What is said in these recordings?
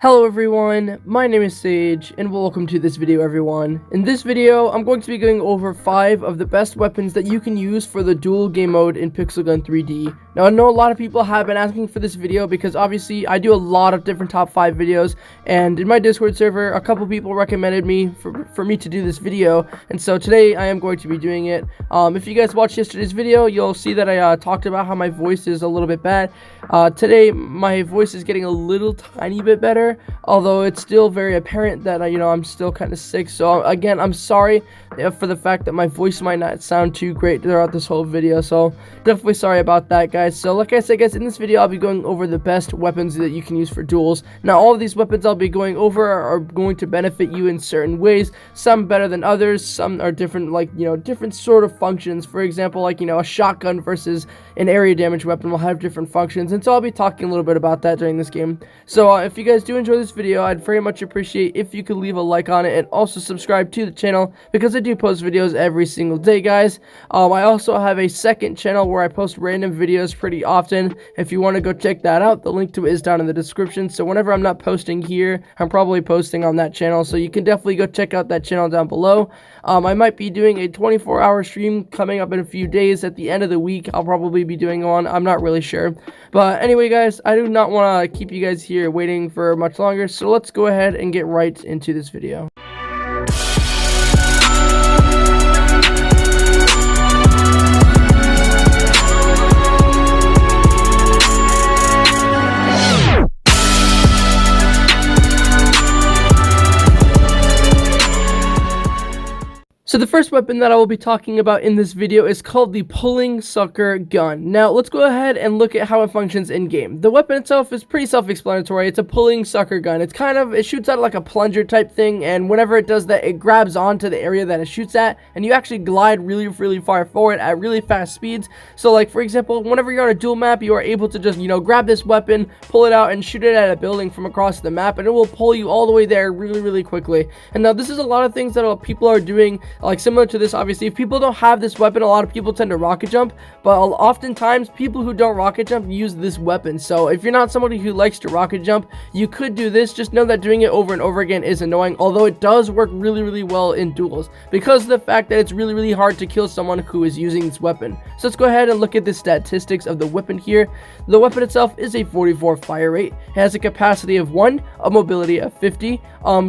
Hello everyone, my name is Sage, and welcome to this video everyone. In this video, I'm going to be going over 5 of the best weapons that you can use for the dual game mode in Pixel Gun 3D. Now I know a lot of people have been asking for this video because obviously I do a lot of different top 5 videos, and in my Discord server, a couple people recommended me for me to do this video, and so today I am going to be doing it. If you guys watched yesterday's video, you'll see that I talked about how my voice is a little bit bad. Today, my voice is getting a little tiny bit better, although it's still very apparent that I'm still kind of sick. So again, I'm sorry for the fact that my voice might not sound too great throughout this whole video, so definitely sorry about that, guys. So like I said, guys, in this video I'll be going over the best weapons that you can use for duels. Now all of these weapons I'll be going over are going to benefit you in certain ways, some better than others, some are different, like different sort of functions. For example, like a shotgun versus an area damage weapon will have different functions, and so I'll be talking a little bit about that during this game. So if you guys do enjoy this video, I'd very much appreciate if you could leave a like on it and also subscribe to the channel, because I do post videos every single day, guys. I also have a second channel where I post random videos pretty often. If you want to go check that out, the link to it is down in the description. So whenever I'm not posting here, I'm probably posting on that channel, so you can definitely go check out that channel down below. I might be doing a 24-hour stream coming up in a few days. At the end of the week, I'll probably be doing one. I'm not really sure. But anyway, guys, I do not want to keep you guys here waiting for much longer, so let's go ahead and get right into this video. So the first weapon that I will be talking about in this video is called the Pulling Sucker Gun. Now let's go ahead and look at how it functions in game. The weapon itself is pretty self-explanatory. It's a pulling sucker gun. It shoots out like a plunger type thing, and whenever it does that, it grabs onto the area that it shoots at, and you actually glide really far forward at really fast speeds. So like for example, whenever you're on a duel map, you are able to just grab this weapon, pull it out, and shoot it at a building from across the map, and it will pull you all the way there really quickly. And now this is a lot of things that people are doing, like similar to this. Obviously, if people don't have this weapon, a lot of people tend to rocket jump, but oftentimes people who don't rocket jump use this weapon. So if you're not somebody who likes to rocket jump, you could do this. Just know that doing it over and over again is annoying, although it does work really well in duels because of the fact that it's really hard to kill someone who is using this weapon. So let's go ahead and look at the statistics of the weapon here. The weapon itself is a 44 fire rate. It has a capacity of 1, a mobility of 50.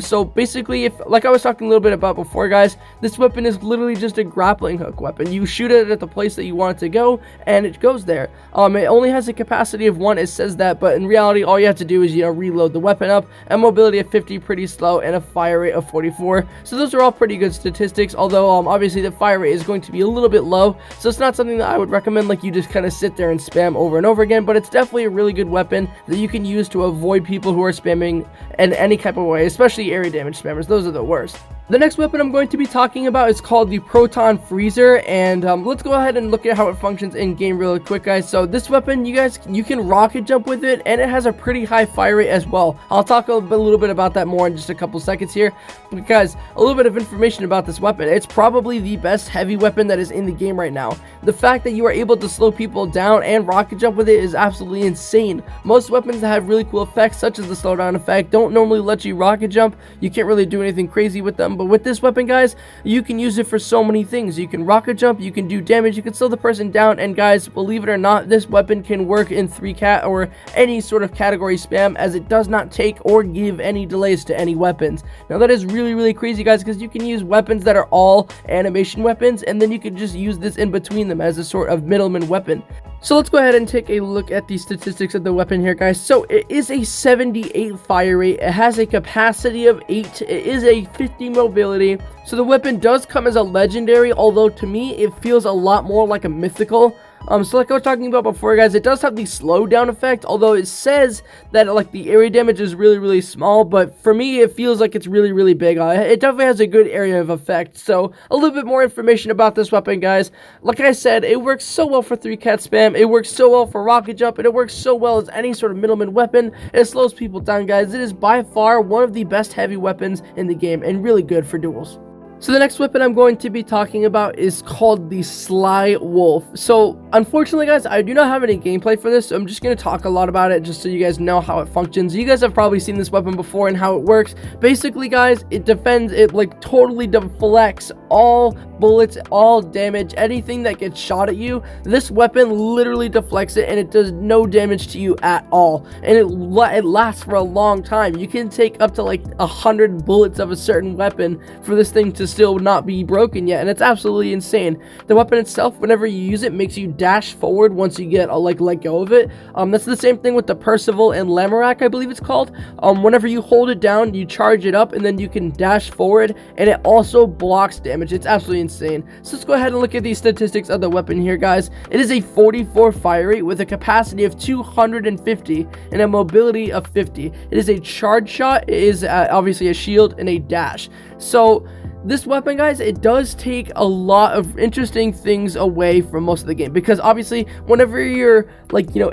So basically, if like I was talking a little bit about before, guys, this weapon is literally just a grappling hook weapon. You shoot it at the place that you want it to go, and it goes there. It only has a capacity of 1, it says that, but in reality, all you have to do is reload the weapon up. A mobility of 50, pretty slow, and a fire rate of 44. So those are all pretty good statistics, although obviously the fire rate is going to be a little bit low, so it's not something that I would recommend like you just kind of sit there and spam over and over again, but it's definitely a really good weapon that you can use to avoid people who are spamming in any type of way, especially area damage spammers. Those are the worst. The next weapon I'm going to be talking about is called the Proton Freezer, and let's go ahead and look at how it functions in game really quick, guys. So this weapon, you can rocket jump with it, and it has a pretty high fire rate as well. I'll talk a little bit about that more in just a couple seconds here, because a little bit of information about this weapon. It's probably the best heavy weapon that is in the game right now. The fact that you are able to slow people down and rocket jump with it is absolutely insane. Most weapons that have really cool effects, such as the slowdown effect, don't normally let you rocket jump. You can't really do anything crazy with them, but with this weapon, guys, you can use it for so many things. You can rocket jump, you can do damage, you can slow the person down, and guys, believe it or not, this weapon can work in 3-cat or any sort of category spam, as it does not take or give any delays to any weapons. Now that is really crazy, guys, because you can use weapons that are all animation weapons, and then you can just use this in between them as a sort of middleman weapon. So let's go ahead and take a look at the statistics of the weapon here, guys. So it is a 78 fire rate. It has a capacity of 8. It is a 50 mobility. So the weapon does come as a legendary, although to me it feels a lot more like a mythical. So like I was talking about before, guys, it does have the slowdown effect, although it says that like the area damage is really small, but for me it feels like it's really big. It definitely has a good area of effect. So a little bit more information about this weapon, guys. Like I said, it works so well for 3-cat spam, it works so well for rocket jump, and it works so well as any sort of middleman weapon. It slows people down, guys. It is by far one of the best heavy weapons in the game, and really good for duels. So the next weapon I'm going to be talking about is called the Sly Wolf. So unfortunately guys, I do not have any gameplay for this, so I'm just going to talk a lot about it just so you guys know how it functions. You guys have probably seen this weapon before and how it works. Basically guys, it defends, it like totally deflects all bullets, all damage, anything that gets shot at you. This weapon literally deflects it and it does no damage to you at all. And it lasts for a long time. You can take up to like 100 bullets of a certain weapon for this thing to still not be broken yet, and it's absolutely insane. The weapon itself, whenever you use it, makes you dash forward once you get let go of it. That's the same thing with the Percival and Lamorak, I believe it's called. Whenever you hold it down, you charge it up and then you can dash forward, and it also blocks damage. It's absolutely insane. So let's go ahead and look at these statistics of the weapon here, guys. It is a 44 fire rate with a capacity of 250 and a mobility of 50. It is a charge shot, it is obviously a shield, and a dash. So this weapon, guys, it does take a lot of interesting things away from most of the game, because obviously whenever you're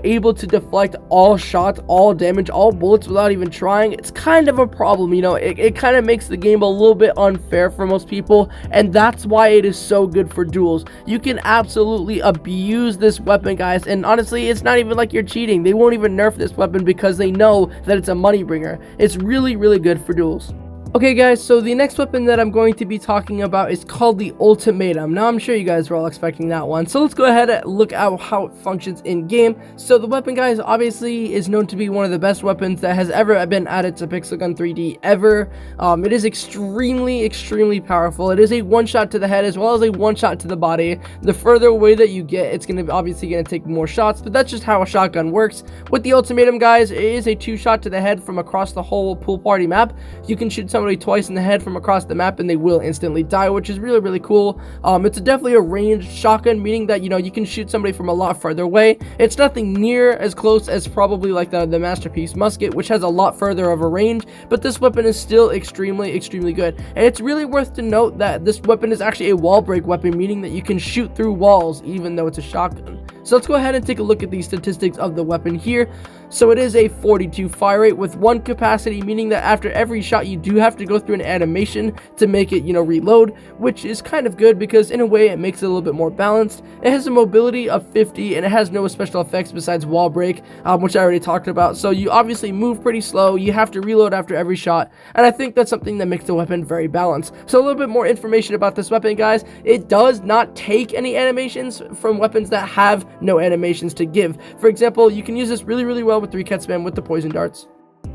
able to deflect all shots, all damage, all bullets without even trying, it's kind of a problem. It kind of makes the game a little bit unfair for most people, and that's why it is so good for duels. You can absolutely abuse this weapon, guys, and honestly, it's not even like you're cheating. They won't even nerf this weapon because they know that it's a money bringer. It's really, really good for duels. Okay guys, so the next weapon that I'm going to be talking about is called the Ultimatum. Now I'm sure you guys were all expecting that one, so let's go ahead and look at how it functions in game. So the weapon, guys, obviously is known to be one of the best weapons that has ever been added to Pixel Gun 3D ever. It is extremely powerful. It is a one shot to the head as well as a one shot to the body. The further away that you get, it's obviously going to take more shots, but that's just how a shotgun works. With the Ultimatum, guys, it is a two shot to the head from across the whole pool party map. You can shoot somebody twice in the head from across the map and they will instantly die, which is really cool. It's definitely a ranged shotgun, meaning that you can shoot somebody from a lot further away. It's nothing near as close as probably like the Masterpiece musket, which has a lot further of a range, but this weapon is still extremely good. And it's really worth to note that this weapon is actually a wall break weapon, meaning that you can shoot through walls even though it's a shotgun. So let's go ahead and take a look at these statistics of the weapon here. So it is a 42 fire rate with 1 capacity, meaning that after every shot you do have to go through an animation to make it, reload, which is kind of good because in a way it makes it a little bit more balanced. It has a mobility of 50 and it has no special effects besides wall break, which I already talked about. So you obviously move pretty slow, you have to reload after every shot, and I think that's something that makes the weapon very balanced. So a little bit more information about this weapon, guys. It does not take any animations from weapons that have no animations to give. For example, you can use this really well with 3-cat spam with the poison darts.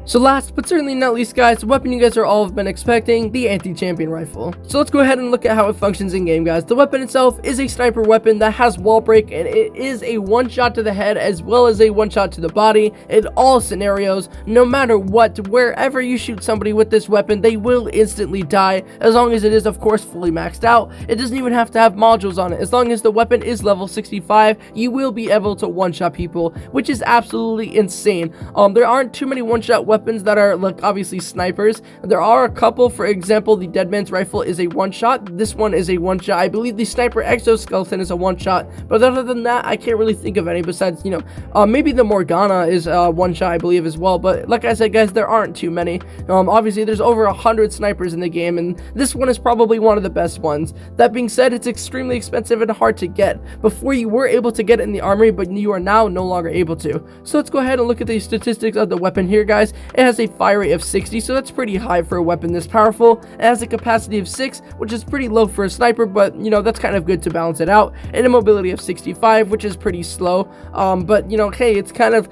So last but certainly not least, guys, the weapon you guys are all have been expecting, the anti-champion rifle. So let's go ahead and look at how it functions in game, guys. The weapon itself is a sniper weapon that has wall break, and it is a one shot to the head as well as a one shot to the body in all scenarios. No matter what, wherever you shoot somebody with this weapon, they will instantly die, as long as it is of course fully maxed out. It doesn't even have to have modules on it. As long as the weapon is level 65, you will be able to one shot people, which is absolutely insane. There aren't too many one shot weapons that are obviously snipers. There are a couple. For example, the Deadman's rifle is a one shot. This one is a one shot. I believe the sniper exoskeleton is a one shot, but other than that, I can't really think of any besides maybe the Morgana is one shot, I believe, as well. But like I said, guys, there aren't too many. Obviously there's over 100 snipers in the game, and this one is probably one of the best ones. That being said, it's extremely expensive and hard to get. Before you were able to get it in the armory, but you are now no longer able to. So let's go ahead and look at the statistics of the weapon here, guys. It has a fire rate of 60, so that's pretty high for a weapon this powerful. It has a capacity of 6, which is pretty low for a sniper, but that's kind of good to balance it out. And a mobility of 65, which is pretty slow. But hey, it's kind of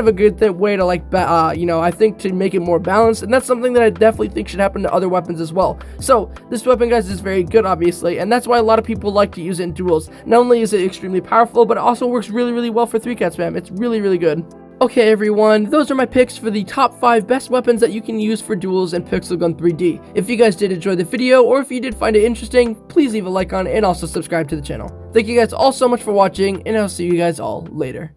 a good way to I think to make it more balanced, and that's something that I definitely think should happen to other weapons as well. So this weapon, guys, is very good, obviously, and that's why a lot of people like to use it in duels. Not only is it extremely powerful, but it also works really well for 3-cat spam. It's really good. Okay everyone, those are my picks for the top 5 best weapons that you can use for duels in Pixel Gun 3D. If you guys did enjoy the video, or if you did find it interesting, please leave a like on it and also subscribe to the channel. Thank you guys all so much for watching, and I'll see you guys all later.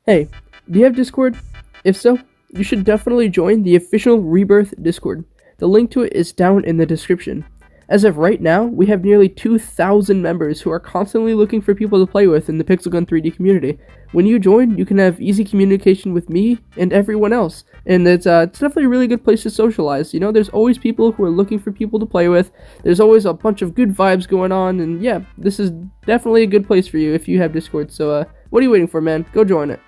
Hey, do you have Discord? If so, you should definitely join the official Rebirth Discord. The link to it is down in the description. As of right now, we have nearly 2,000 members who are constantly looking for people to play with in the Pixel Gun 3D community. When you join, you can have easy communication with me and everyone else, and it's definitely a really good place to socialize. You know, there's always people who are looking for people to play with, there's always a bunch of good vibes going on, and yeah, this is definitely a good place for you if you have Discord, so what are you waiting for, man? Go join it.